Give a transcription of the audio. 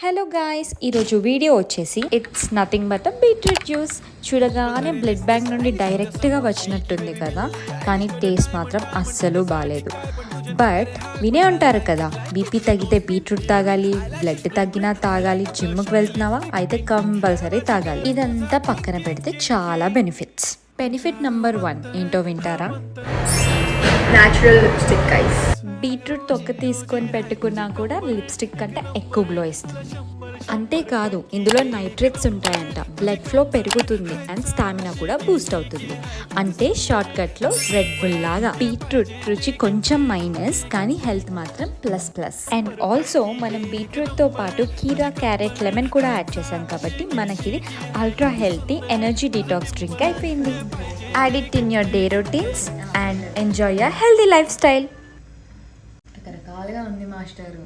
Hello guys, ఈరోజు video వచ్చేసి it's nothing but beetroot juice. చూడగానే బ్లడ్ బ్యాంక్ నుండి డైరెక్ట్గా వచ్చినట్టుంది కదా, కానీ టేస్ట్ మాత్రం అస్సలు బాగాలేదు. బట్ వినే ఉంటారు కదా, బీపీ తగ్గితే బీట్రూట్ తాగాలి, బ్లడ్ తగ్గినా తాగాలి, జిమ్కి వెళ్తున్నావా అయితే కంపల్సరీ తాగాలి. ఇదంతా పక్కన పెడితే చాలా బెనిఫిట్స్. బెనిఫిట్ నెంబర్ 1 ఏంటో వింటారా? Natural lipstick ice. బీట్రూట్ తొక్క తీసుకొని పెట్టుకున్నా కూడా లిప్స్టిక్ కంటే ఎక్కువ గ్లో ఇస్తుంది. అంతేకాదు, ఇందులో నైట్రేట్స్ ఉంటాయంట, బ్లడ్ ఫ్లో పెరుగుతుంది అండ్ స్టామినా కూడా బూస్ట్ అవుతుంది. అంటే షార్ట్ కట్లో రెడ్ బుల్ లాగా. బీట్రూట్ రుచి కొంచెం మైనస్, కానీ హెల్త్ మాత్రం ప్లస్ ప్లస్. అండ్ ఆల్సో మనం బీట్రూట్ తో పాటు కీరా, క్యారెట్, లెమన్ కూడా యాడ్ చేసాం కాబట్టి మనకి ఇది ultra healthy energy detox drink అయిపోయింది. Add it in your day routines and enjoy your healthy lifestyle. రకరకాలుగా ఉంది మాస్టరు.